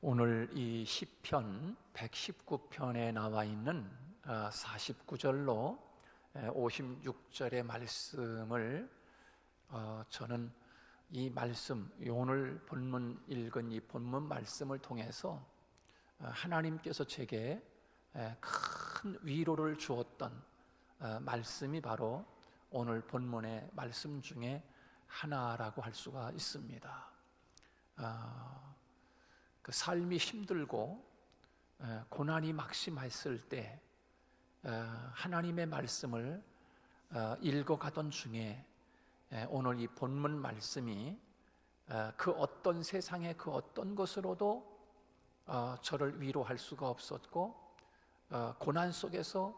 오늘 이 시편 119편에 나와 있는 49절로 56절의 말씀을 저는 이 말씀, 오늘 본문 읽은 이 본문 말씀을 통해서 하나님께서 제게 큰 위로를 주었던 말씀이 바로 오늘 본문의 말씀 중에 하나라고 할 수가 있습니다. 그 삶이 힘들고 고난이 막심했을 때 하나님의 말씀을 읽어가던 중에 오늘 이 본문 말씀이 그 어떤 세상의 그 어떤 것으로도 저를 위로할 수가 없었고 고난 속에서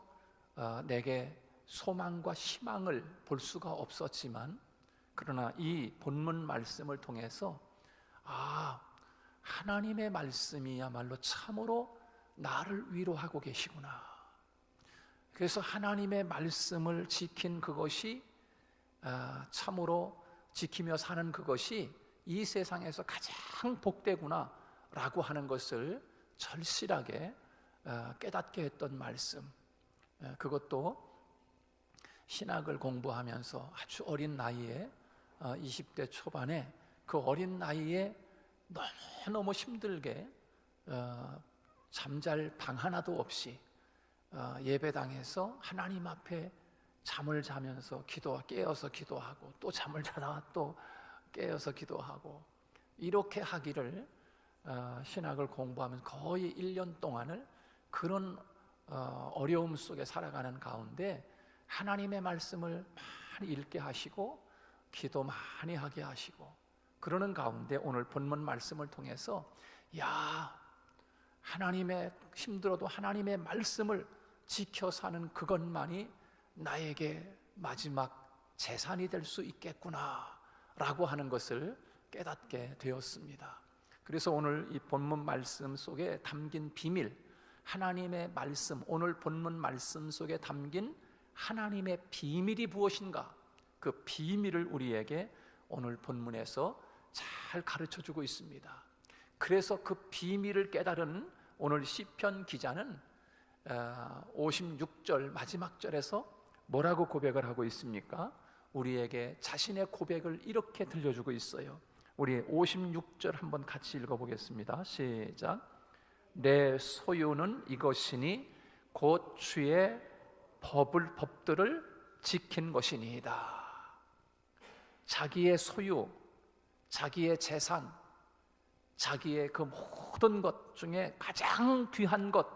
내게 소망과 희망을 볼 수가 없었지만, 그러나 이 본문 말씀을 통해서 하나님의 말씀이야말로 참으로 나를 위로하고 계시구나. 그래서 하나님의 말씀을 지킨 그것이 참으로 지키며 사는 그것이 이 세상에서 가장 복되구나 라고 하는 것을 절실하게 깨닫게 했던 말씀, 그것도 신학을 공부하면서 아주 어린 나이에 20대 초반에 그 어린 나이에 너무너무 힘들게 잠잘 방 하나도 없이 예배당에서 하나님 앞에 잠을 자면서 깨어서 기도하고 또 잠을 자다가 또 깨어서 기도하고, 이렇게 하기를 신학을 공부하면서 거의 1년 동안을 그런 어려움 속에 살아가는 가운데 하나님의 말씀을 많이 읽게 하시고 기도 많이 하게 하시고, 그러는 가운데 오늘 본문 말씀을 통해서 하나님의 힘들어도 하나님의 말씀을 지켜 사는 그것만이 나에게 마지막 재산이 될 수 있겠구나 라고 하는 것을 깨닫게 되었습니다. 그래서 오늘 이 본문 말씀 속에 담긴 비밀, 하나님의 말씀, 오늘 본문 말씀 속에 담긴 하나님의 비밀이 무엇인가, 그 비밀을 우리에게 오늘 본문에서 잘 가르쳐주고 있습니다. 그래서 그 비밀을 깨달은 오늘 시편 기자는 56절 마지막 절에서 뭐라고 고백을 하고 있습니까? 우리에게 자신의 고백을 이렇게 들려주고 있어요. 우리 56절 한번 같이 읽어보겠습니다. 시작. 내 소유는 이것이니 곧 주의 법들을 지킨 것이니이다. 자기의 소유, 자기의 재산, 자기의 그 모든 것 중에 가장 귀한 것,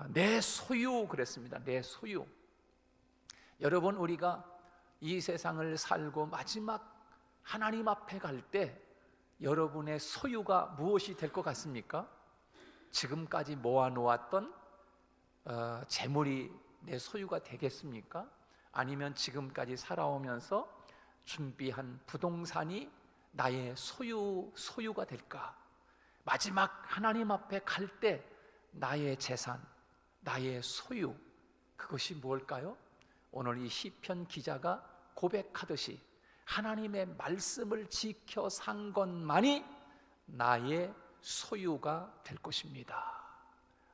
내 소유 그랬습니다. 내 소유. 여러분, 우리가 이 세상을 살고 마지막 하나님 앞에 갈 때 여러분의 소유가 무엇이 될 것 같습니까? 지금까지 모아놓았던 재물이 내 소유가 되겠습니까? 아니면 지금까지 살아오면서 준비한 부동산이 나의 소유가 될까? 마지막 하나님 앞에 갈 때 나의 재산, 나의 소유, 그것이 무엇일까요? 오늘 이 시편 기자가 고백하듯이 하나님의 말씀을 지켜 산 것만이 나의 소유가 될 것입니다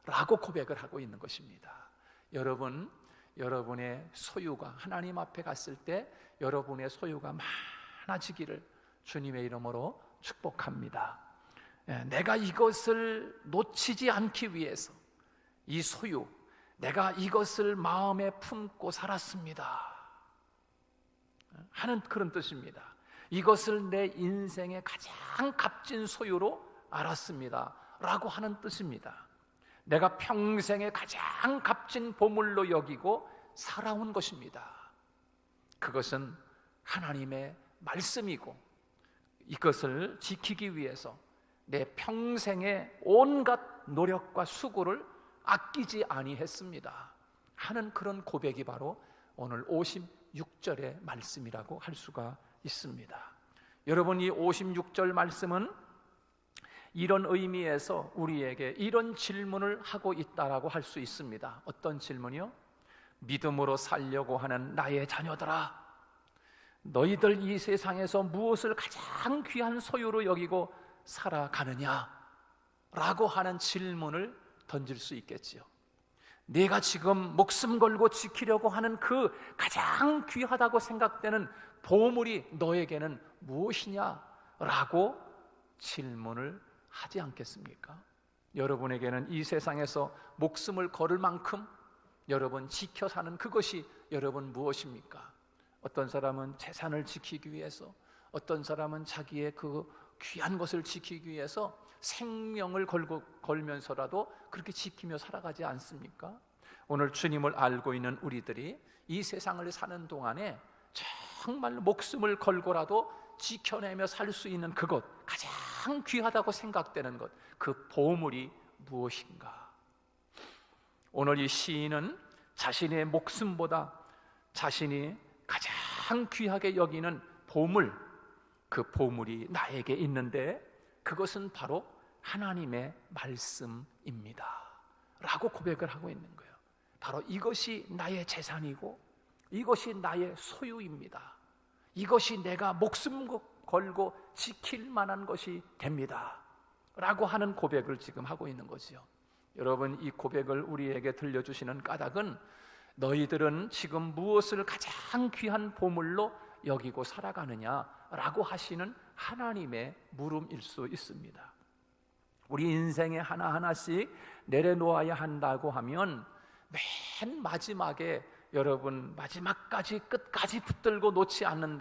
라고 고백을 하고 있는 것입니다. 여러분의 소유가 하나님 앞에 갔을 때 여러분의 소유가 많아지기를 주님의 이름으로 축복합니다. 내가 이것을 놓치지 않기 위해서 이 소유, 내가 이것을 마음에 품고 살았습니다 하는 그런 뜻입니다. 이것을 내 인생의 가장 값진 소유로 알았습니다 라고 하는 뜻입니다. 내가 평생의 가장 값진 보물로 여기고 살아온 것입니다. 그것은 하나님의 말씀이고 이것을 지키기 위해서 내 평생의 온갖 노력과 수고를 아끼지 아니했습니다 하는 그런 고백이 바로 오늘 56절의 말씀이라고 할 수가 있습니다. 여러분, 이 56절 말씀은 이런 의미에서 우리에게 이런 질문을 하고 있다라고 할 수 있습니다. 어떤 질문이요? 믿음으로 살려고 하는 나의 자녀들아, 너희들 이 세상에서 무엇을 가장 귀한 소유로 여기고 살아가느냐? 라고 하는 질문을 던질 수 있겠지요. 내가 지금 목숨 걸고 지키려고 하는 그 가장 귀하다고 생각되는 보물이 너에게는 무엇이냐? 라고 질문을 하지 않겠습니까? 여러분에게는 이 세상에서 목숨을 걸을 만큼 여러분 지켜 사는 그것이 여러분 무엇입니까? 어떤 사람은 재산을 지키기 위해서, 어떤 사람은 자기의 그 귀한 것을 지키기 위해서 생명을 걸면서라도 그렇게 지키며 살아가지 않습니까? 오늘 주님을 알고 있는 우리들이 이 세상을 사는 동안에 정말 목숨을 걸고라도 지켜내며 살 수 있는 그것, 가장 귀하다고 생각되는 것, 그 보물이 무엇인가? 오늘 이 시인은 자신의 목숨보다 자신이 가장 귀하게 여기는 보물, 그 보물이 나에게 있는데 그것은 바로 하나님의 말씀입니다 라고 고백을 하고 있는 거예요. 바로 이것이 나의 재산이고 이것이 나의 소유입니다. 이것이 내가 목숨 걸고 지킬 만한 것이 됩니다 라고 하는 고백을 지금 하고 있는 거지요. 여러분, 이 고백을 우리에게 들려주시는 까닭은 너희들은 지금 무엇을 가장 귀한 보물로 여기고 살아가느냐라고 하시는 하나님의 물음일 수 있습니다. 우리 인생에 하나하나씩 내려놓아야 한다고 하면 맨 마지막에 여러분 마지막까지 끝까지 붙들고 놓지 않는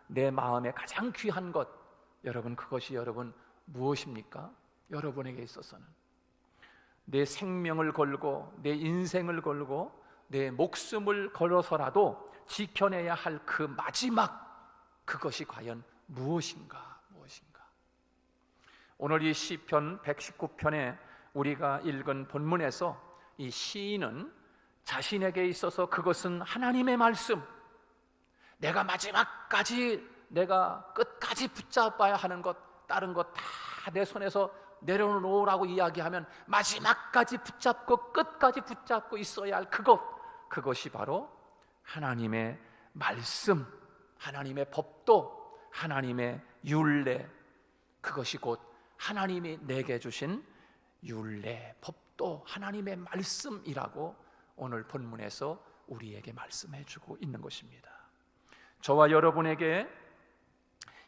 내 마음에 가장 귀한 것, 여러분 그것이 여러분 무엇입니까? 여러분에게 있어서는 내 생명을 걸고 내 인생을 걸고 내 목숨을 걸어서라도 지켜내야 할 그 마지막, 그것이 과연 무엇인가? 오늘 이 시편 119편에 우리가 읽은 본문에서 이 시인은 자신에게 있어서 그것은 하나님의 말씀, 내가 마지막까지 내가 끝까지 붙잡아야 하는 것, 다른 것 다 내 손에서 내려놓으라고 이야기하면 마지막까지 붙잡고 끝까지 붙잡고 있어야 할 그것이 바로 하나님의 말씀, 하나님의 법도, 하나님의 율례, 그것이 곧 하나님이 내게 주신 율례, 법도 하나님의 말씀이라고 오늘 본문에서 우리에게 말씀해 주고 있는 것입니다. 저와 여러분에게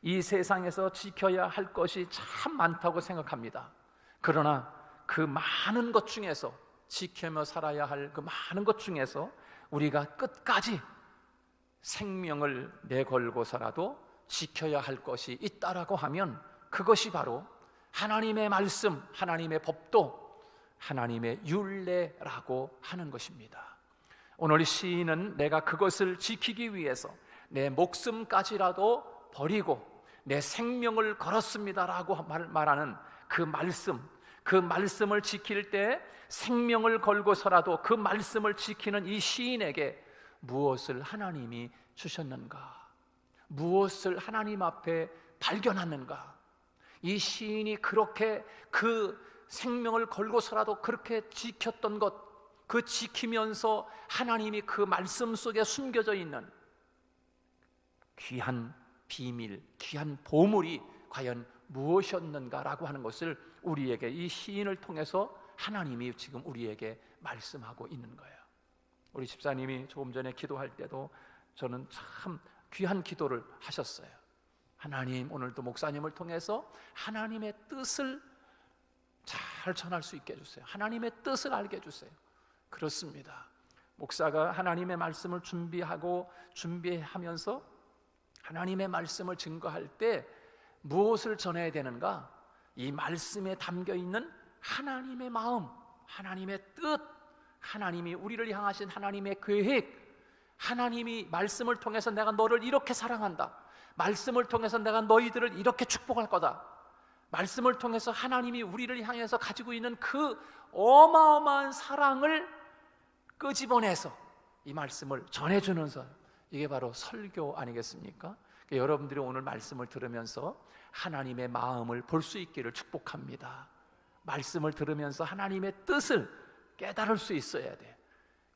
이 세상에서 지켜야 할 것이 참 많다고 생각합니다. 그러나 그 많은 것 중에서, 지키며 살아야 할 그 많은 것 중에서 우리가 끝까지 생명을 내걸고서라도 지켜야 할 것이 있다라고 하면 그것이 바로 하나님의 말씀, 하나님의 법도, 하나님의 율례라고 하는 것입니다. 오늘 시인은 내가 그것을 지키기 위해서 내 목숨까지라도 버리고 내 생명을 걸었습니다라고 말하는 그 말씀을 지킬 때 생명을 걸고서라도 그 말씀을 지키는 이 시인에게 무엇을 하나님이 주셨는가? 무엇을 하나님 앞에 발견하는가? 이 시인이 그렇게 그 생명을 걸고서라도 그렇게 지켰던 것, 그 지키면서 하나님이 그 말씀 속에 숨겨져 있는 귀한 비밀, 귀한 보물이 과연 무엇이었는가라고 하는 것을 우리에게 이 시인을 통해서 하나님이 지금 우리에게 말씀하고 있는 거예요. 우리 집사님이 조금 전에 기도할 때도 저는 참 귀한 기도를 하셨어요. 하나님, 오늘도 목사님을 통해서 하나님의 뜻을 잘 전할 수 있게 해주세요. 하나님의 뜻을 알게 해주세요. 그렇습니다. 목사가 하나님의 말씀을 준비하면서 하나님의 말씀을 증거할 때 무엇을 전해야 되는가? 이 말씀에 담겨있는 하나님의 마음, 하나님의 뜻, 하나님이 우리를 향하신 하나님의 계획, 하나님이 말씀을 통해서 내가 너를 이렇게 사랑한다, 말씀을 통해서 내가 너희들을 이렇게 축복할 거다, 말씀을 통해서 하나님이 우리를 향해서 가지고 있는 그 어마어마한 사랑을 끄집어내서 이 말씀을 전해주는 것, 이게 바로 설교 아니겠습니까? 그러니까 여러분들이 오늘 말씀을 들으면서 하나님의 마음을 볼 수 있기를 축복합니다. 말씀을 들으면서 하나님의 뜻을 깨달을 수 있어야 돼.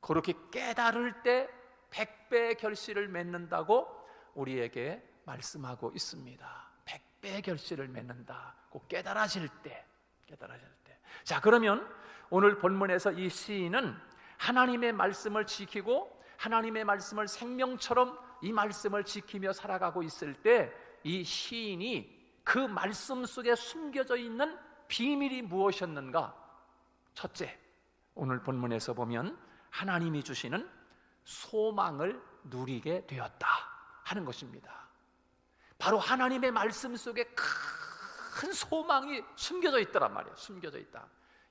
그렇게 깨달을 때 100배의 결실을 맺는다고 우리에게 말씀하고 있습니다. 100배의 결실을 맺는다. 꼭 깨달아질 때, 깨달아질 때. 자, 그러면 오늘 본문에서 이 시인은 하나님의 말씀을 지키고 하나님의 말씀을 생명처럼 이 말씀을 지키며 살아가고 있을 때 이 시인이 그 말씀 속에 숨겨져 있는 비밀이 무엇이었는가? 첫째, 오늘 본문에서 보면 하나님이 주시는 소망을 누리게 되었다 하는 것입니다. 바로 하나님의 말씀 속에 큰 소망이 숨겨져 있더란 말이에요. 숨겨져 있다.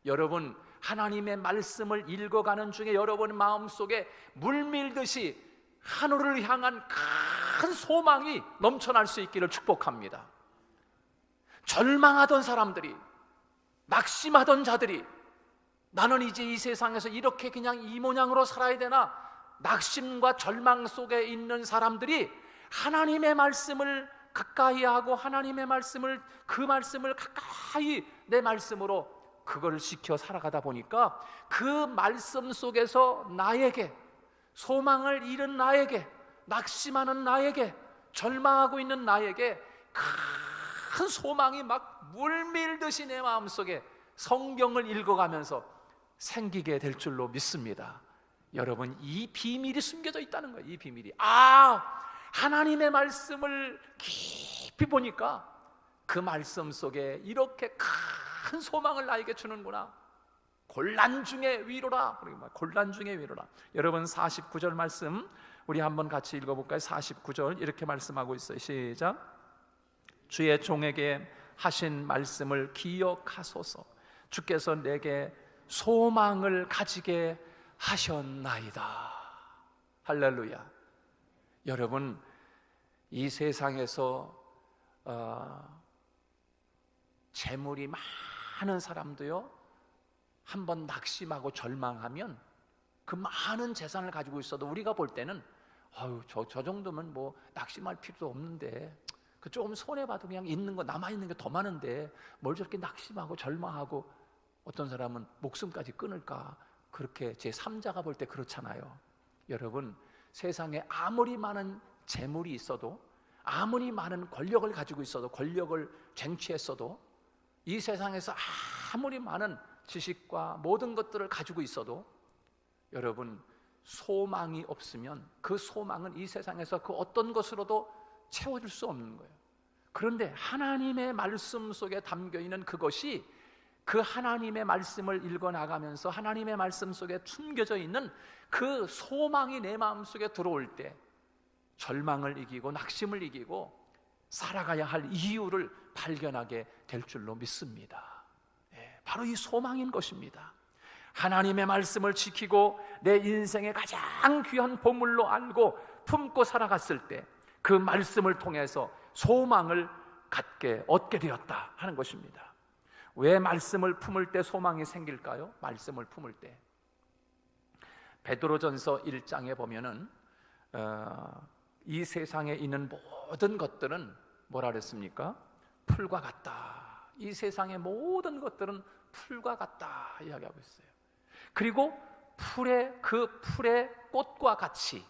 여러분, 하나님의 말씀을 읽어가는 중에 여러분 마음속에 물밀듯이 하늘을 향한 큰 소망이 넘쳐날 수 있기를 축복합니다. 절망하던 사람들이, 낙심하던 자들이, 나는 이제 이 세상에서 이렇게 그냥 이 모양으로 살아야 되나, 낙심과 절망 속에 있는 사람들이 하나님의 말씀을 가까이 하고 하나님의 말씀을, 그 말씀을 가까이 내 말씀으로 그걸 지켜 살아가다 보니까 그 말씀 속에서 나에게, 소망을 잃은 나에게, 낙심하는 나에게, 절망하고 있는 나에게 큰 소망이 막 물밀듯이 내 마음속에 성경을 읽어가면서 생기게 될 줄로 믿습니다. 여러분, 이 비밀이 숨겨져 있다는 거예요. 이 비밀이. 하나님의 말씀을 깊이 보니까 그 말씀 속에 이렇게 큰 소망을 나에게 주는구나. 곤란 중에 위로라. 곤란 중에 위로라. 여러분, 49절 말씀 우리 한번 같이 읽어볼까요? 49절 이렇게 말씀하고 있어요. 시작. 주의 종에게 하신 말씀을 기억하소서. 주께서 내게 소망을 가지게 하셨나이다. 할렐루야. 여러분, 이 세상에서 재물이 많은 사람도요, 한번 낙심하고 절망하면 그 많은 재산을 가지고 있어도 우리가 볼 때는 저 정도면 뭐 낙심할 필요도 없는데, 그 조금 손해봐도 그냥 있는 거, 남아있는 게 더 많은데 뭘 저렇게 낙심하고 절망하고, 어떤 사람은 목숨까지 끊을까, 그렇게 제3자가 볼 때 그렇잖아요. 여러분, 세상에 아무리 많은 재물이 있어도, 아무리 많은 권력을 가지고 있어도, 권력을 쟁취했어도, 이 세상에서 아무리 많은 지식과 모든 것들을 가지고 있어도 여러분, 소망이 없으면 그 소망은 이 세상에서 그 어떤 것으로도 채워줄 수 없는 거예요. 그런데 하나님의 말씀 속에 담겨있는 그것이, 그 하나님의 말씀을 읽어나가면서 하나님의 말씀 속에 숨겨져 있는 그 소망이 내 마음속에 들어올 때 절망을 이기고 낙심을 이기고 살아가야 할 이유를 발견하게 될 줄로 믿습니다. 바로 이 소망인 것입니다. 하나님의 말씀을 지키고 내 인생의 가장 귀한 보물로 알고 품고 살아갔을 때 그 말씀을 통해서 소망을 얻게 되었다 하는 것입니다. 왜 말씀을 품을 때 소망이 생길까요? 말씀을 품을 때 베드로전서 1장에 보면은 이 세상에 있는 모든 것들은 뭐라 그랬습니까? 풀과 같다. 이 세상의 모든 것들은 풀과 같다 이야기하고 있어요. 그리고 그 풀의 꽃과 같이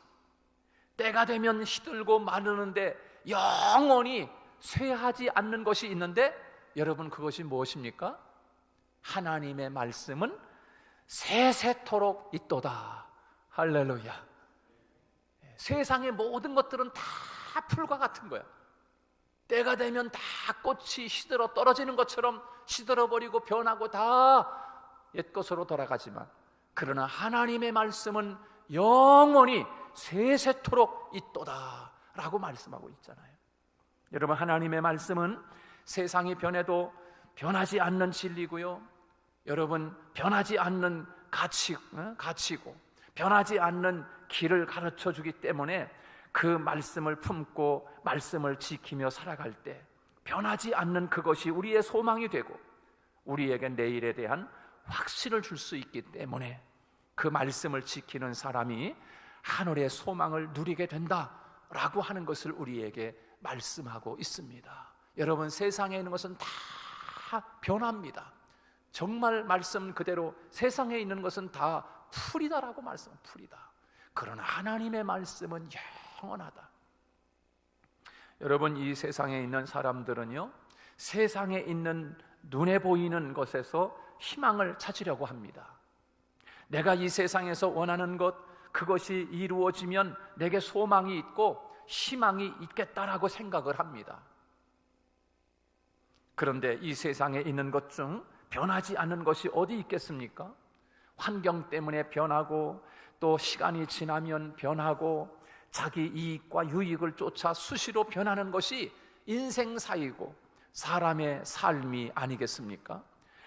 때가 되면 시들고 마르는데 영원히 쇠하지 않는 것이 있는데, 여러분, 그것이 무엇입니까? 하나님의 말씀은 세세토록 있도다. 할렐루야. 세상의 모든 것들은 다 풀과 같은 거야. 때가 되면 다 꽃이 시들어 떨어지는 것처럼 시들어버리고 변하고 다 옛것으로 돌아가지만, 그러나 하나님의 말씀은 영원히 세세토록 있도다 라고 말씀하고 있잖아요. 여러분, 하나님의 말씀은 세상이 변해도 변하지 않는 진리고요, 여러분, 변하지 않는 가치고 변하지 않는 길을 가르쳐 주기 때문에 그 말씀을 품고 말씀을 지키며 살아갈 때 변하지 않는 그것이 우리의 소망이 되고 우리에게 내일에 대한 확신을 줄 수 있기 때문에 그 말씀을 지키는 사람이 하늘의 소망을 누리게 된다라고 하는 것을 우리에게 말씀하고 있습니다. 여러분, 세상에 있는 것은 다 변합니다. 정말 말씀 그대로 세상에 있는 것은 다 풀이다라고 풀이다. 그러나 하나님의 말씀은 영원하다. 여러분, 이 세상에 있는 사람들은요, 세상에 있는 눈에 보이는 것에서 희망을 찾으려고 합니다. 내가 이 세상에서 원하는 것, 그것이 이루어지면 내게 소망이 있고 희망이 있겠다라고 생각을 합니다. 그런데 이 세상에 있는 것 중 변하지 않는 것이 어디 있겠습니까? 환경 때문에 변하고, 또 시간이 지나면 변하고, 자기 이익과 유익을 쫓아 수시로 변하는 것이 인생사이고 사람의 삶이 아니겠습니까?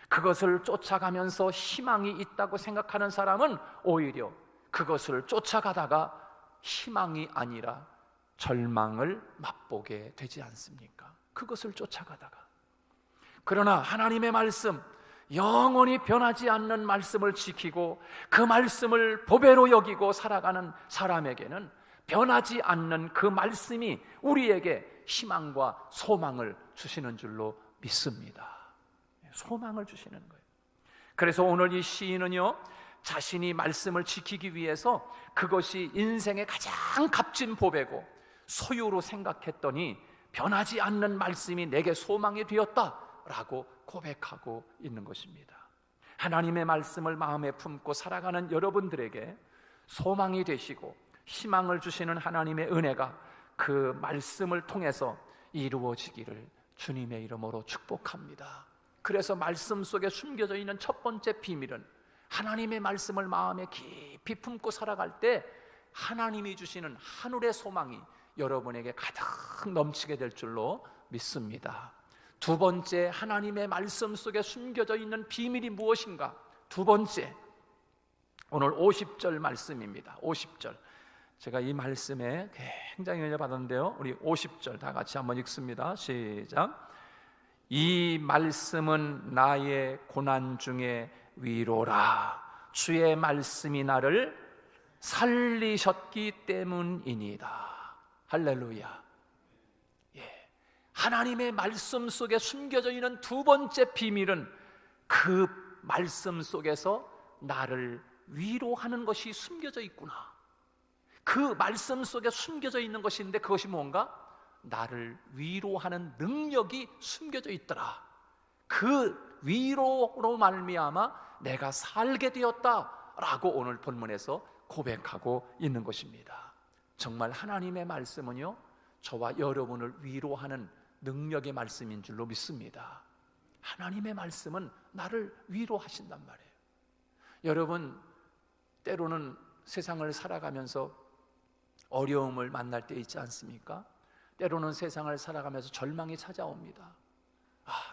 그것을 쫓아가면서 희망이 있다고 생각하는 사람은 오히려 그것을 쫓아가다가 희망이 아니라 절망을 맛보게 되지 않습니까? 그것을 쫓아가다가. 그러나 하나님의 말씀, 영원히 변하지 않는 말씀을 지키고 그 말씀을 보배로 여기고 살아가는 사람에게는 변하지 않는 그 말씀이 우리에게 희망과 소망을 주시는 줄로 믿습니다. 소망을 주시는 거예요. 그래서 오늘 이 시인은요, 자신이 말씀을 지키기 위해서 그것이 인생의 가장 값진 보배고 소유로 생각했더니 변하지 않는 말씀이 내게 소망이 되었다라고 고백하고 있는 것입니다. 하나님의 말씀을 마음에 품고 살아가는 여러분들에게 소망이 되시고 희망을 주시는 하나님의 은혜가 그 말씀을 통해서 이루어지기를 주님의 이름으로 축복합니다. 그래서 말씀 속에 숨겨져 있는 첫 번째 비밀은 하나님의 말씀을 마음에 깊이 품고 살아갈 때 하나님이 주시는 하늘의 소망이 여러분에게 가득 넘치게 될 줄로 믿습니다. 두 번째, 하나님의 말씀 속에 숨겨져 있는 비밀이 무엇인가? 두 번째, 오늘 50절 말씀입니다. 50절. 제가 이 말씀에 굉장히 은혜 받았는데요, 우리 50절 다 같이 한번 읽습니다. 시작. 이 말씀은 나의 고난 중에 위로라. 주의 말씀이 나를 살리셨기 때문이니다. 할렐루야. 예. 하나님의 말씀 속에 숨겨져 있는 두 번째 비밀은 그 말씀 속에서 나를 위로하는 것이 숨겨져 있구나. 그 말씀 속에 숨겨져 있는 것인데 그것이 뭔가? 나를 위로하는 능력이 숨겨져 있더라. 그 위로로 말미암아 내가 살게 되었다라고 오늘 본문에서 고백하고 있는 것입니다. 정말 하나님의 말씀은요, 저와 여러분을 위로하는 능력의 말씀인 줄로 믿습니다. 하나님의 말씀은 나를 위로하신단 말이에요. 여러분, 때로는 세상을 살아가면서 어려움을 만날 때 있지 않습니까? 때로는 세상을 살아가면서 절망이 찾아옵니다.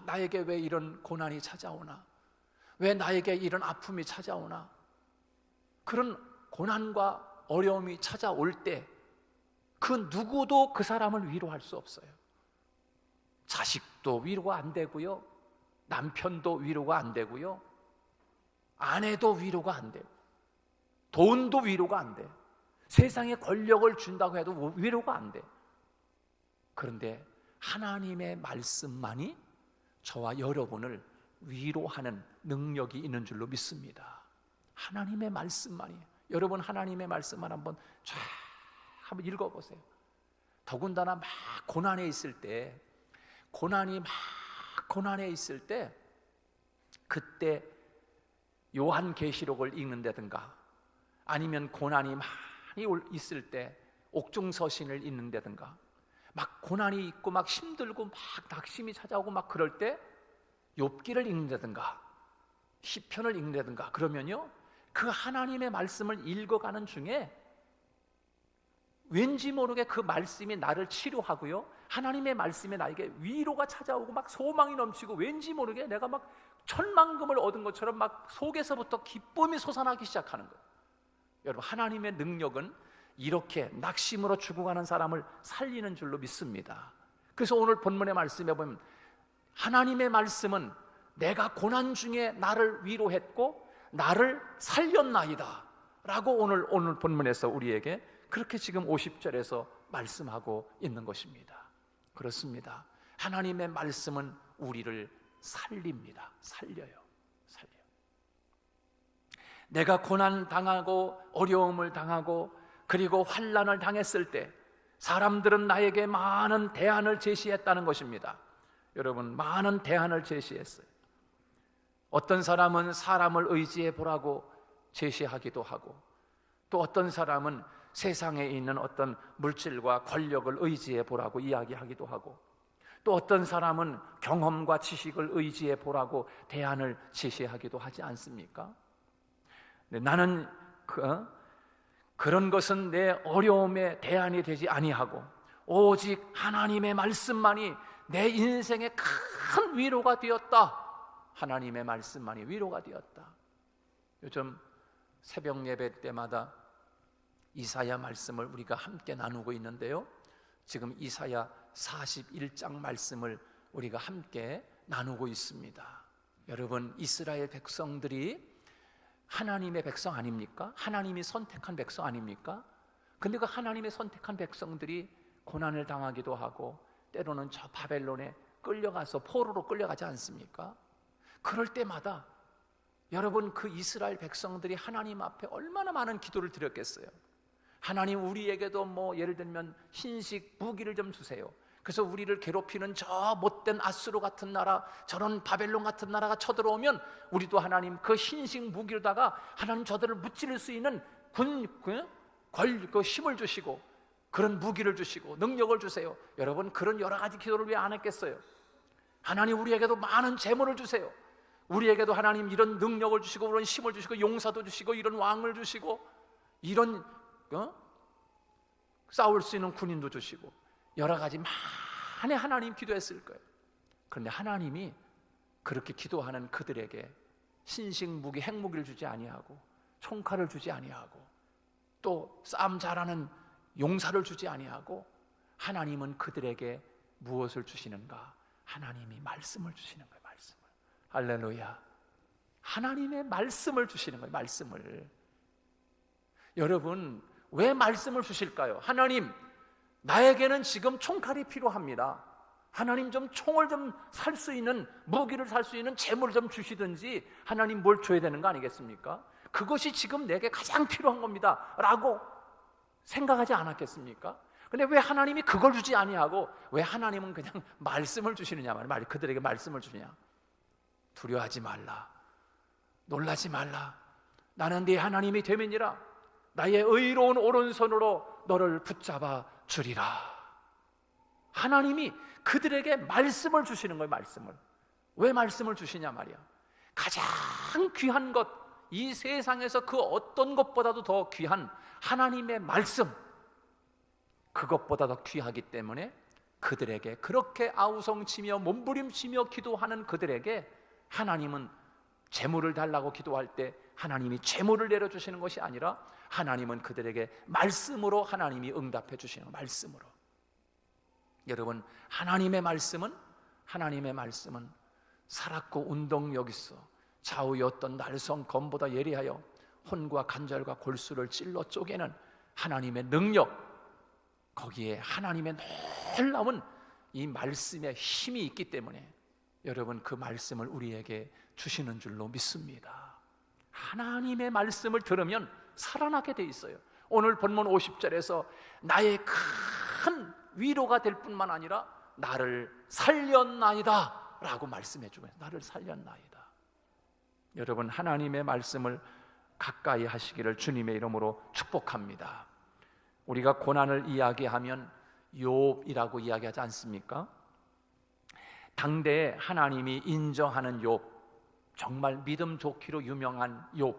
나에게 왜 이런 고난이 찾아오나? 왜 나에게 이런 아픔이 찾아오나? 그런 고난과 어려움이 찾아올 때 그 누구도 그 사람을 위로할 수 없어요. 자식도 위로가 안 되고요, 남편도 위로가 안 되고요, 아내도 위로가 안 돼요, 돈도 위로가 안 돼요, 세상에 권력을 준다고 해도 위로가 안 돼요. 그런데 하나님의 말씀만이 저와 여러분을 위로하는 능력이 있는 줄로 믿습니다. 하나님의 말씀만이. 여러분, 하나님의 말씀만 한번 읽어보세요. 더군다나 막 고난에 있을 때, 고난에 있을 때 그때 요한계시록을 읽는다든가, 아니면 고난이 많이 있을 때 옥중서신을 읽는다든가, 막 고난이 있고 막 힘들고 막 낙심이 찾아오고 막 그럴 때 욥기를 읽는다든가 시편을 읽는다든가 그러면요, 그 하나님의 말씀을 읽어가는 중에 왠지 모르게 그 말씀이 나를 치료하고요, 하나님의 말씀이 나에게 위로가 찾아오고 막 소망이 넘치고 왠지 모르게 내가 막 천만금을 얻은 것처럼 막 속에서부터 기쁨이 솟아나기 시작하는 거예요. 여러분, 하나님의 능력은 이렇게 낙심으로 죽어가는 사람을 살리는 줄로 믿습니다. 그래서 오늘 본문의 말씀에 보면 하나님의 말씀은 내가 고난 중에 나를 위로했고 나를 살렸나이다 라고 오늘 본문에서 우리에게 그렇게 지금 50절에서 말씀하고 있는 것입니다. 그렇습니다. 하나님의 말씀은 우리를 살립니다. 살려요. 내가 고난 당하고 어려움을 당하고 그리고 환난을 당했을 때 사람들은 나에게 많은 대안을 제시했다는 것입니다. 여러분 많은 대안을 제시했어요. 어떤 사람은 사람을 의지해 보라고 제시하기도 하고, 또 어떤 사람은 세상에 있는 어떤 물질과 권력을 의지해 보라고 이야기하기도 하고, 또 어떤 사람은 경험과 지식을 의지해 보라고 대안을 제시하기도 하지 않습니까? 나는 그런 것은 내 어려움의 대안이 되지 아니하고 오직 하나님의 말씀만이 내 인생의 큰 위로가 되었다. 하나님의 말씀만이 위로가 되었다. 요즘 새벽 예배 때마다 이사야 말씀을 우리가 함께 나누고 있는데요, 지금 이사야 41장 말씀을 우리가 함께 나누고 있습니다. 여러분, 이스라엘 백성들이 하나님의 백성 아닙니까? 하나님이 선택한 백성 아닙니까? 근데 그 하나님의 선택한 백성들이 고난을 당하기도 하고 때로는 저 바벨론에 끌려가서 포로로 끌려가지 않습니까? 그럴 때마다 여러분, 그 이스라엘 백성들이 하나님 앞에 얼마나 많은 기도를 드렸겠어요. 하나님, 우리에게도 예를 들면 흰식 무기를 좀 주세요. 그래서 우리를 괴롭히는 저 못된 아수르 같은 나라, 저런 바벨론 같은 나라가 쳐들어오면 우리도 하나님 그 흰식 무기로다가 하나님 저들을 무찌를 수 있는 힘을 주시고 그런 무기를 주시고 능력을 주세요. 여러분, 그런 여러 가지 기도를 왜 안 했겠어요? 하나님, 우리에게도 많은 재물을 주세요. 우리에게도 하나님 이런 능력을 주시고 이런 힘을 주시고 용사도 주시고 이런 왕을 주시고 이런 싸울 수 있는 군인도 주시고 여러 가지 많이 하나님 기도했을 거예요. 그런데 하나님이 그렇게 기도하는 그들에게 신식 무기, 핵무기를 주지 아니하고 총칼을 주지 아니하고 또 싸움 잘하는 용사를 주지 아니하고 하나님은 그들에게 무엇을 주시는가? 하나님이 말씀을 주시는 거예요. 말씀을. 할렐루야. 하나님의 말씀을 주시는 거예요. 말씀을. 여러분, 왜 말씀을 주실까요? 하나님, 나에게는 지금 총칼이 필요합니다. 하나님, 좀 총을 좀 살 수 있는, 무기를 살 수 있는 재물을 좀 주시든지 하나님 뭘 줘야 되는 거 아니겠습니까? 그것이 지금 내게 가장 필요한 겁니다 라고 생각하지 않았겠습니까? 근데 왜 하나님이 그걸 주지 아니하고 왜 하나님은 그냥 말씀을 주시느냐 말이야. 그들에게 말씀을 주냐. 두려워하지 말라, 놀라지 말라, 나는 네 하나님이 되면이라. 나의 의로운 오른손으로 너를 붙잡아 주리라. 하나님이 그들에게 말씀을 주시는 거예요. 말씀을. 왜 말씀을 주시냐 말이야. 가장 귀한 것, 이 세상에서 그 어떤 것보다도 더 귀한 하나님의 말씀, 그것보다 더 귀하기 때문에 그들에게 그렇게 아우성치며 몸부림치며 기도하는 그들에게 하나님은 재물을 달라고 기도할 때 하나님이 재물을 내려주시는 것이 아니라 하나님은 그들에게 말씀으로 하나님이 응답해 주시는 말씀으로. 여러분, 하나님의 말씀은 살았고 운동력 있어 좌우의 어떤 날성 검보다 예리하여 혼과 관절과 골수를 찔러 쪼개는 하나님의 능력, 거기에 하나님의 놀라운 이 말씀의 힘이 있기 때문에 여러분, 그 말씀을 우리에게 주시는 줄로 믿습니다. 하나님의 말씀을 들으면 살아나게 돼 있어요. 오늘 본문 50절에서 나의 큰 위로가 될 뿐만 아니라 나를 살렸나이다 라고 말씀해 주고, 나를 살렸나이다. 여러분, 하나님의 말씀을 가까이 하시기를 주님의 이름으로 축복합니다. 우리가 고난을 이야기하면 욥이라고 이야기하지 않습니까? 당대에 하나님이 인정하는 욥, 정말 믿음 좋기로 유명한 욥,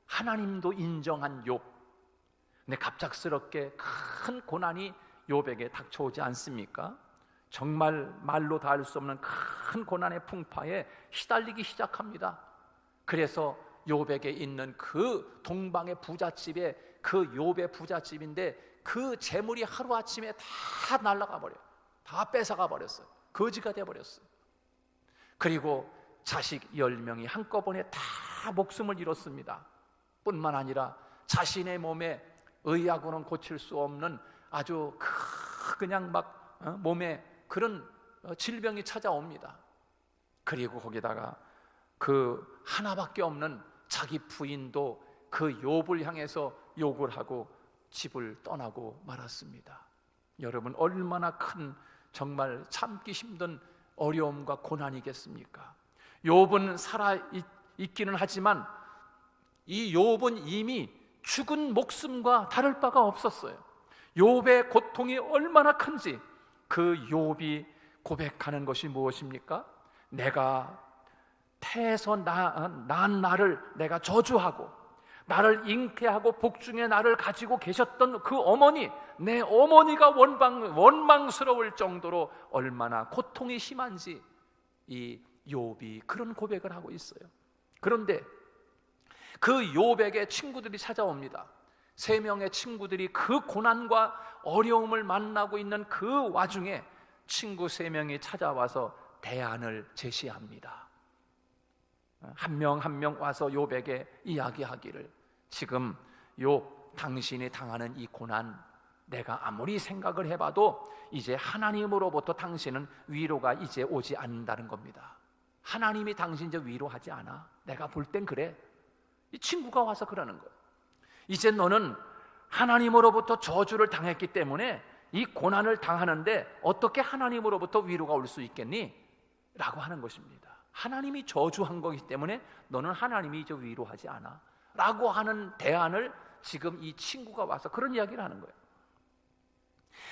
하나님도 인정한 욥. 근데 갑작스럽게 큰 고난이 욥에게 닥쳐오지 않습니까? 정말 말로 다 할 수 없는 큰 고난의 풍파에 시달리기 시작합니다. 그래서 욥에게 있는 그 동방의 부잣집에, 그 욥의 부잣집인데 그 재물이 하루아침에 다 날아가 버려요. 다 뺏어가 버렸어요. 거지가 돼버렸어요. 그리고 자식 10명이 한꺼번에 다 목숨을 잃었습니다. 뿐만 아니라 자신의 몸에 의학으로는 고칠 수 없는 아주 그냥 막 몸에 그런 질병이 찾아옵니다. 그리고 거기다가 그 하나밖에 없는 자기 부인도 그 욥을 향해서 욕을 하고 집을 떠나고 말았습니다. 여러분, 얼마나 큰, 정말 참기 힘든 어려움과 고난이겠습니까? 욥은 살아 있기는 하지만 이 욥은 이미 죽은 목숨과 다를 바가 없었어요. 욥의 고통이 얼마나 큰지 그 욥이 고백하는 것이 무엇입니까? 내가 태에서 난 나를 내가 저주하고 나를 잉태하고 복중에 나를 가지고 계셨던 그 어머니, 내 어머니가 원망스러울 정도로 얼마나 고통이 심한지 이 욥이 그런 고백을 하고 있어요. 그런데 그 욥에게 친구들이 찾아옵니다. 3명의 친구들이 그 고난과 어려움을 만나고 있는 그 와중에 친구 3명이 찾아와서 대안을 제시합니다. 한 명 한 명 와서 욥에게 이야기하기를, 지금 욥, 당신이 당하는 이 고난, 내가 아무리 생각을 해봐도 이제 하나님으로부터 당신은 위로가 이제 오지 않는다는 겁니다. 하나님이 당신 이제 위로하지 않아. 내가 볼 땐 그래. 이 친구가 와서 그러는 거예요. 이제 너는 하나님으로부터 저주를 당했기 때문에 이 고난을 당하는데 어떻게 하나님으로부터 위로가 올 수 있겠니? 라고 하는 것입니다. 하나님이 저주한 거기 때문에 너는 하나님이 이제 위로하지 않아 라고 하는 대안을 지금 이 친구가 와서 그런 이야기를 하는 거예요.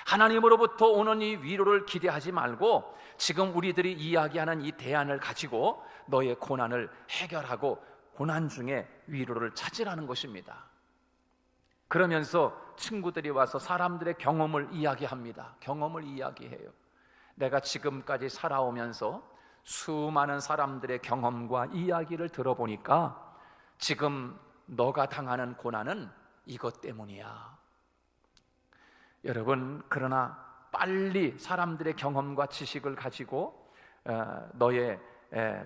하나님으로부터 오는 이 위로를 기대하지 말고 지금 우리들이 이야기하는 이 대안을 가지고 너의 고난을 해결하고 고난 중에 위로를 찾으라는 것입니다. 그러면서 친구들이 와서 사람들의 경험을 이야기합니다. 경험을 이야기해요. 내가 지금까지 살아오면서 수많은 사람들의 경험과 이야기를 들어보니까 지금 너가 당하는 고난은 이것 때문이야. 여러분, 그러나 빨리 사람들의 경험과 지식을 가지고 너의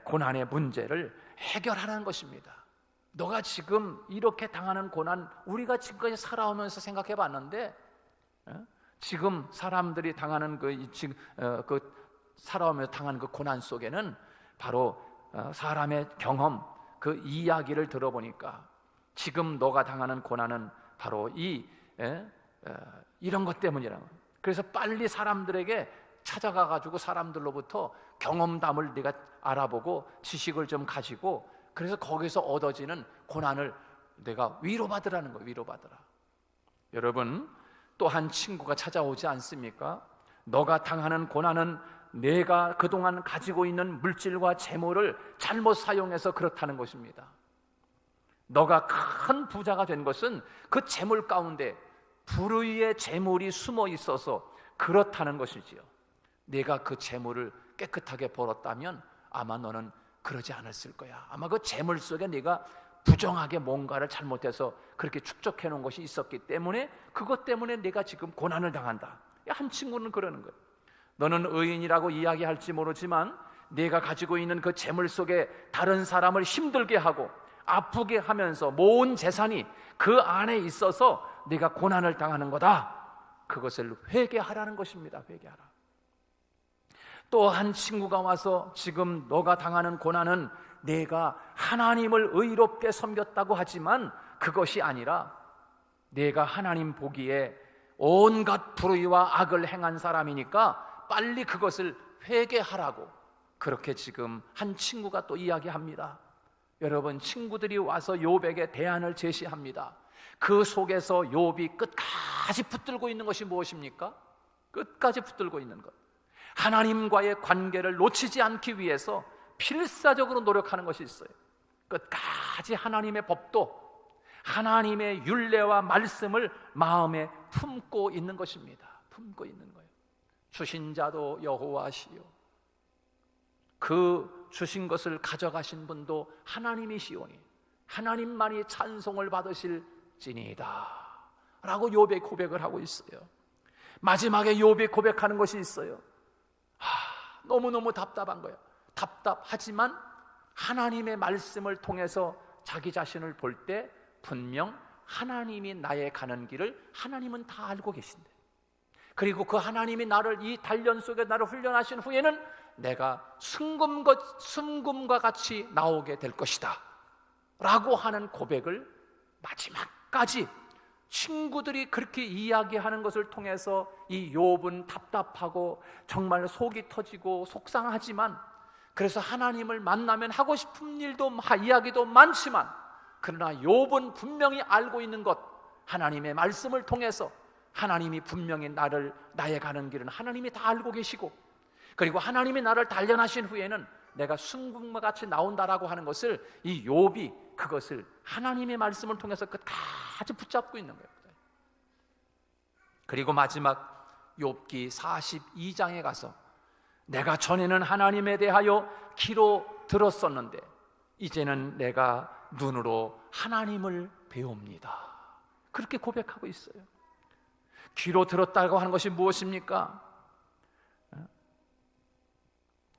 고난의 문제를 해결하라는 것입니다. 너가 지금 이렇게 당하는 고난, 우리가 지금까지 살아오면서 생각해 봤는데 지금 사람들이 당하는 그 살아오면서 당하는 그 고난 속에는 바로 사람의 경험, 그 이야기를 들어보니까 지금 너가 당하는 고난은 바로 이런 것 때문이라고. 그래서 빨리 사람들에게 찾아가 가지고 사람들로부터 경험담을 네가 알아보고 지식을 좀 가지고, 그래서 거기서 얻어지는 고난을 내가 위로받으라는 거예요. 위로받으라. 여러분, 또 한 친구가 찾아오지 않습니까? 너가 당하는 고난은 내가 그동안 가지고 있는 물질과 재물을 잘못 사용해서 그렇다는 것입니다. 너가 큰 부자가 된 것은 그 재물 가운데 불의의 재물이 숨어 있어서 그렇다는 것이지요. 내가 그 재물을 깨끗하게 벌었다면 아마 너는 그러지 않았을 거야. 아마 그 재물 속에 네가 부정하게 뭔가를 잘못해서 그렇게 축적해 놓은 것이 있었기 때문에 그것 때문에 내가 지금 고난을 당한다. 한 친구는 그러는 거예요. 너는 의인이라고 이야기할지 모르지만 네가 가지고 있는 그 재물 속에 다른 사람을 힘들게 하고 아프게 하면서 모은 재산이 그 안에 있어서 네가 고난을 당하는 거다. 그것을 회개하라는 것입니다. 회개하라. 또 한 친구가 와서 지금 너가 당하는 고난은 내가 하나님을 의롭게 섬겼다고 하지만 그것이 아니라 내가 하나님 보기에 온갖 불의와 악을 행한 사람이니까 빨리 그것을 회개하라고, 그렇게 지금 한 친구가 또 이야기합니다. 여러분, 친구들이 와서 욥에게 대안을 제시합니다. 그 속에서 욥이 끝까지 붙들고 있는 것이 무엇입니까? 끝까지 붙들고 있는 것, 하나님과의 관계를 놓치지 않기 위해서 필사적으로 노력하는 것이 있어요. 끝까지 하나님의 법도, 하나님의 율례와 말씀을 마음에 품고 있는 것입니다. 품고 있는 거예요. 주신 자도 여호와시요, 그 주신 것을 가져가신 분도 하나님이시오니 하나님만이 찬송을 받으실지니이다 라고 욥의 고백을 하고 있어요. 마지막에 욥이 고백하는 것이 있어요. 너무너무 답답한 거예요. 답답하지만 하나님의 말씀을 통해서 자기 자신을 볼 때 분명 하나님이 나의 가는 길을 하나님은 다 알고 계신대. 그리고 그 하나님이 나를 이 단련 속에 나를 훈련하신 후에는 내가 순금과 같이 나오게 될 것이다 라고 하는 고백을 마지막까지 친구들이 그렇게 이야기하는 것을 통해서 이 욥은 답답하고 정말 속이 터지고 속상하지만, 그래서 하나님을 만나면 하고 싶은 일도 이야기도 많지만, 그러나 욥은 분명히 알고 있는 것, 하나님의 말씀을 통해서 하나님이 분명히 나의 가는 길은 하나님이 다 알고 계시고, 그리고 하나님이 나를 단련하신 후에는 내가 순금과 같이 나온다라고 하는 것을 이 욥이 그것을 하나님의 말씀을 통해서 끝까지 붙잡고 있는 거예요. 그리고 마지막 욥기 42장에 가서 내가 전에는 하나님에 대하여 귀로 들었었는데 이제는 내가 눈으로 하나님을 배웁니다. 그렇게 고백하고 있어요. 귀로 들었다고 하는 것이 무엇입니까?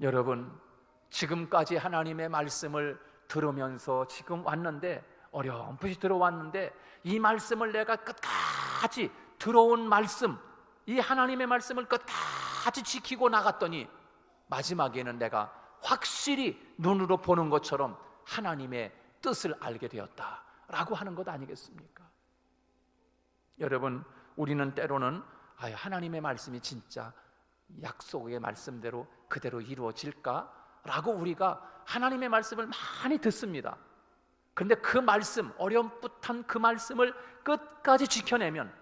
여러분, 지금까지 하나님의 말씀을 들으면서 지금 왔는데, 어렴풋이 들어왔는데, 이 말씀을 내가 끝까지 들어온 말씀, 이 하나님의 말씀을 끝까지 지키고 나갔더니 마지막에는 내가 확실히 눈으로 보는 것처럼 하나님의 뜻을 알게 되었다라고 하는 것 아니겠습니까? 여러분, 우리는 때로는 하나님의 말씀이 진짜 약속의 말씀대로 그대로 이루어질까라고 우리가 하나님의 말씀을 많이 듣습니다. 그런데 그 말씀, 어렴풋한 그 말씀을 끝까지 지켜내면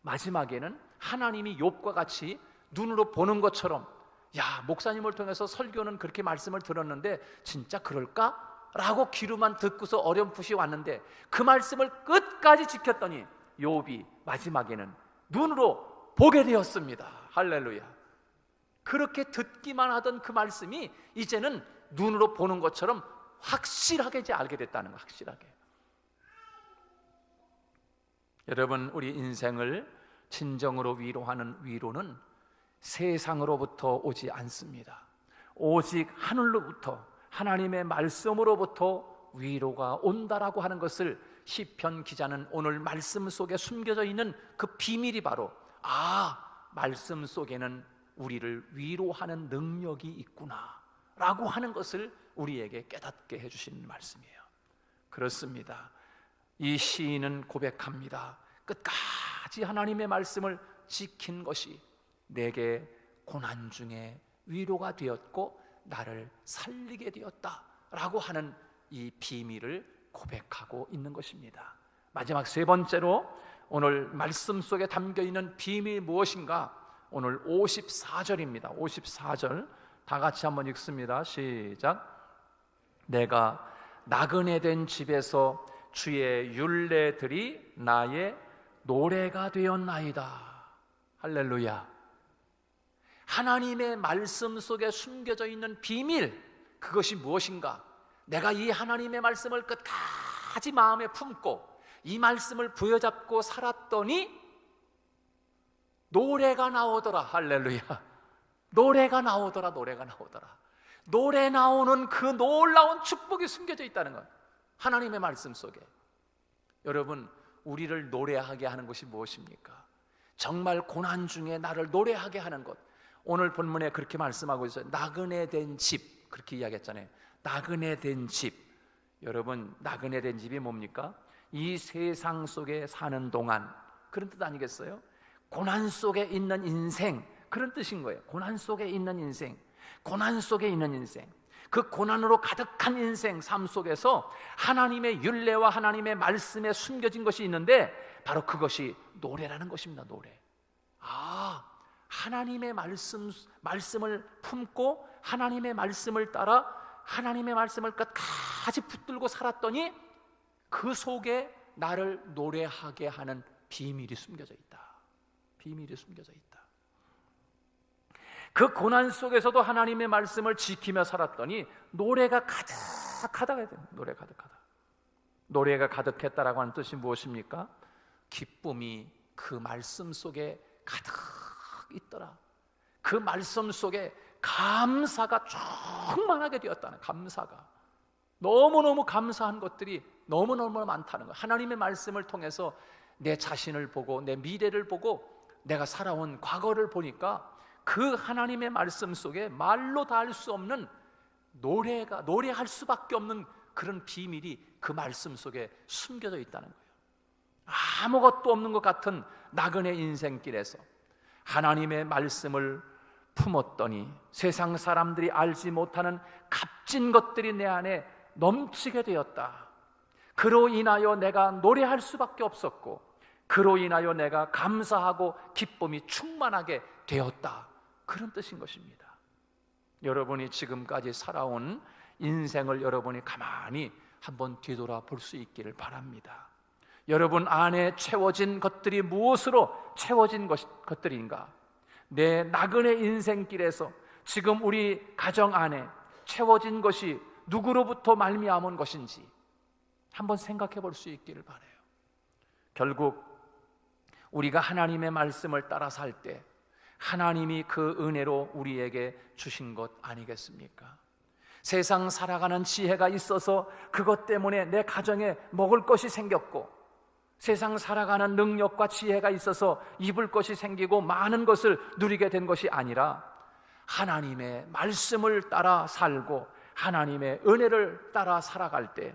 마지막에는 하나님이 욥과 같이 눈으로 보는 것처럼, 야, 목사님을 통해서 설교는 그렇게 말씀을 들었는데 진짜 그럴까? 라고 귀로만 듣고서 어렴풋이 왔는데 그 말씀을 끝까지 지켰더니 욥이 마지막에는 눈으로 보게 되었습니다. 할렐루야. 그렇게 듣기만 하던 그 말씀이 이제는 눈으로 보는 것처럼 확실하게 이제 알게 됐다는 거, 확실하게. 여러분, 우리 인생을 진정으로 위로하는 위로는 세상으로부터 오지 않습니다. 오직 하늘로부터, 하나님의 말씀으로부터 위로가 온다라고 하는 것을 시편 기자는 오늘 말씀 속에 숨겨져 있는 그 비밀이 바로, 말씀 속에는 우리를 위로하는 능력이 있구나 라고 하는 것을 우리에게 깨닫게 해주시는 말씀이에요. 그렇습니다. 이 시인은 고백합니다. 끝까지 하나님의 말씀을 지킨 것이 내게 고난 중에 위로가 되었고 나를 살리게 되었다라고 하는 이 비밀을 고백하고 있는 것입니다. 마지막 세 번째로 오늘 말씀 속에 담겨있는 비밀이 무엇인가? 오늘 54절입니다. 54절 다 같이 한번 읽습니다. 시작. 내가 나그네 된 집에서 주의 율례들이 나의 노래가 되었나이다. 할렐루야. 하나님의 말씀 속에 숨겨져 있는 비밀, 그것이 무엇인가? 내가 이 하나님의 말씀을 끝까지 마음에 품고 이 말씀을 부여잡고 살았더니 노래가 나오더라. 할렐루야. 노래가 나오더라. 노래가 나오더라. 노래 나오는 그 놀라운 축복이 숨겨져 있다는 것, 하나님의 말씀 속에. 여러분, 우리를 노래하게 하는 것이 무엇입니까? 정말 고난 중에 나를 노래하게 하는 것. 오늘 본문에 그렇게 말씀하고 있어요. 나그네 된 집, 그렇게 이야기했잖아요. 나그네 된 집. 여러분, 나그네 된 집이 뭡니까? 이 세상 속에 사는 동안, 그런 뜻 아니겠어요? 고난 속에 있는 인생, 그런 뜻인 거예요. 고난 속에 있는 인생, 고난 속에 있는 인생, 그 고난으로 가득한 인생 삶 속에서 하나님의 율례와 하나님의 말씀에 숨겨진 것이 있는데 바로 그것이 노래라는 것입니다. 노래. 하나님의 말씀을 품고 하나님의 말씀을 따라 하나님의 말씀을 끝까지 붙들고 살았더니 그 속에 나를 노래하게 하는 비밀이 숨겨져 있다. 비밀이 숨겨져 있다. 그 고난 속에서도 하나님의 말씀을 지키며 살았더니 노래가 가득하다가 돼요. 노래 가득하다. 노래가 가득했다라고 하는 뜻이 무엇입니까? 기쁨이 그 말씀 속에 가득 있더라. 그 말씀 속에 감사가 충만하게 되었다는, 감사가 너무너무 감사한 것들이 너무너무 많다는 것. 하나님의 말씀을 통해서 내 자신을 보고 내 미래를 보고 내가 살아온 과거를 보니까 그 하나님의 말씀 속에 말로 다 할 수 없는 노래할 수밖에 없는 그런 비밀이 그 말씀 속에 숨겨져 있다는 거예요. 아무것도 없는 것 같은 나그네 인생길에서 하나님의 말씀을 품었더니 세상 사람들이 알지 못하는 값진 것들이 내 안에 넘치게 되었다. 그로 인하여 내가 노래할 수밖에 없었고, 그로 인하여 내가 감사하고 기쁨이 충만하게 되었다. 그런 뜻인 것입니다. 여러분이 지금까지 살아온 인생을 여러분이 가만히 한번 뒤돌아볼 수 있기를 바랍니다. 여러분 안에 채워진 것들이 무엇으로 채워진 것들인가? 내 나그네 인생길에서 지금 우리 가정 안에 채워진 것이 누구로부터 말미암은 것인지 한번 생각해 볼 수 있기를 바라요. 결국 우리가 하나님의 말씀을 따라 살 때 하나님이 그 은혜로 우리에게 주신 것 아니겠습니까? 세상 살아가는 지혜가 있어서 그것 때문에 내 가정에 먹을 것이 생겼고, 세상 살아가는 능력과 지혜가 있어서 입을 것이 생기고 많은 것을 누리게 된 것이 아니라 하나님의 말씀을 따라 살고 하나님의 은혜를 따라 살아갈 때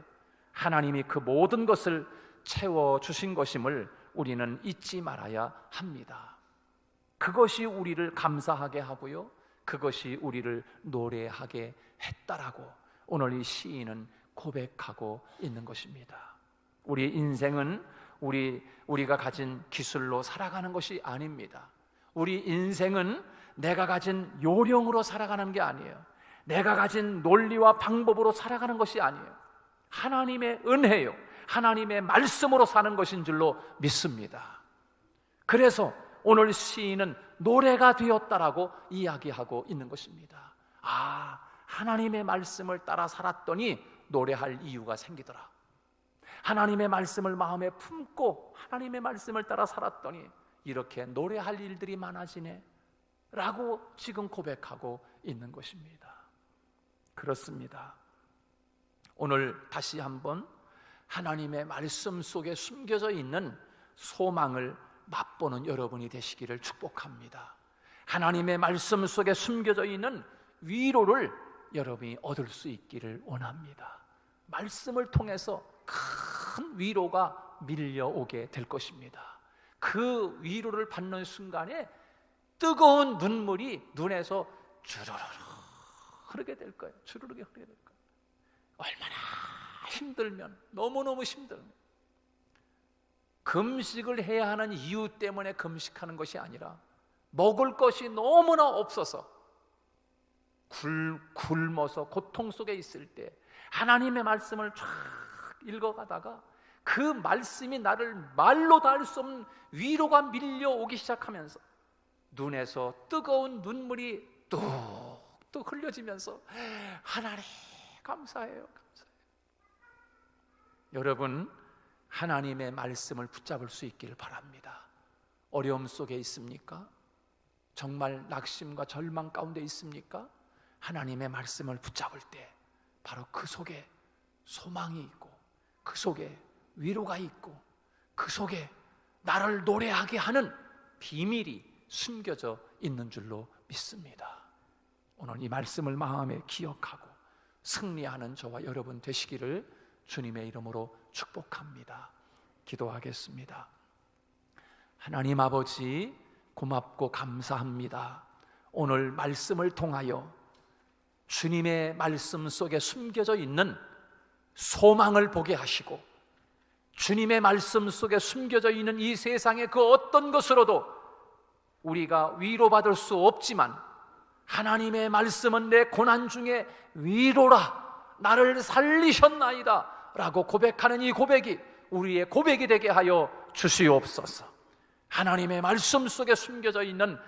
하나님이 그 모든 것을 채워주신 것임을 우리는 잊지 말아야 합니다. 그것이 우리를 감사하게 하고요, 그것이 우리를 노래하게 했다라고 오늘 이 시인은 고백하고 있는 것입니다. 우리 인생은 우리가 가진 기술로 살아가는 것이 아닙니다. 우리 인생은 내가 가진 요령으로 살아가는 게 아니에요. 내가 가진 논리와 방법으로 살아가는 것이 아니에요. 하나님의 은혜요, 하나님의 말씀으로 사는 것인 줄로 믿습니다. 그래서 오늘 시인은 노래가 되었다라고 이야기하고 있는 것입니다. 아, 하나님의 말씀을 따라 살았더니 노래할 이유가 생기더라. 하나님의 말씀을 마음에 품고 하나님의 말씀을 따라 살았더니 이렇게 노래할 일들이 많아지네 라고 지금 고백하고 있는 것입니다. 그렇습니다. 오늘 다시 한번 하나님의 말씀 속에 숨겨져 있는 소망을 맛보는 여러분이 되시기를 축복합니다. 하나님의 말씀 속에 숨겨져 있는 위로를 여러분이 얻을 수 있기를 원합니다. 말씀을 통해서 큰 위로가 밀려오게 될 것입니다. 그 위로를 받는 순간에 뜨거운 눈물이 눈에서 주르르 흐르게 될 거예요. 주르르 흐르게 될 거예요. 얼마나 힘들면, 너무너무 힘들면 금식을 해야 하는 이유 때문에 금식하는 것이 아니라 먹을 것이 너무나 없어서 굶어서 고통 속에 있을 때 하나님의 말씀을 쫙 읽어가다가 그 말씀이 나를 말로 다 할 수 없는 위로가 밀려오기 시작하면서 눈에서 뜨거운 눈물이 뚝뚝 흘려지면서 하나님 감사해요. 여러분, 하나님의 말씀을 붙잡을 수 있기를 바랍니다. 어려움 속에 있습니까? 정말 낙심과 절망 가운데 있습니까? 하나님의 말씀을 붙잡을 때 바로 그 속에 소망이 있고, 그 속에 위로가 있고, 그 속에 나를 노래하게 하는 비밀이 숨겨져 있는 줄로 믿습니다. 오늘 이 말씀을 마음에 기억하고 승리하는 저와 여러분 되시기를 주님의 이름으로 축복합니다. 기도하겠습니다. 하나님 아버지, 고맙고 감사합니다. 오늘 말씀을 통하여 주님의 말씀 속에 숨겨져 있는 소망을 보게 하시고, 주님의 말씀 속에 숨겨져 있는 이 세상의 그 어떤 것으로도 우리가 위로받을 수 없지만 하나님의 말씀은 내 고난 중에 위로라, 나를 살리셨나이다 라고 고백하는 이 고백이 우리의 고백이 되게 하여 주시옵소서. 하나님의 말씀 속에 숨겨져 있는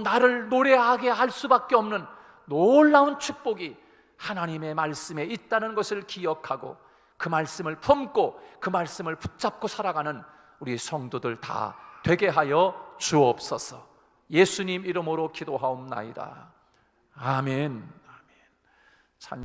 나를 노래하게 할 수밖에 없는 놀라운 축복이 하나님의 말씀에 있다는 것을 기억하고 그 말씀을 품고 그 말씀을 붙잡고 살아가는 우리 성도들 다 되게 하여 주옵소서. 예수님 이름으로 기도하옵나이다. 아멘.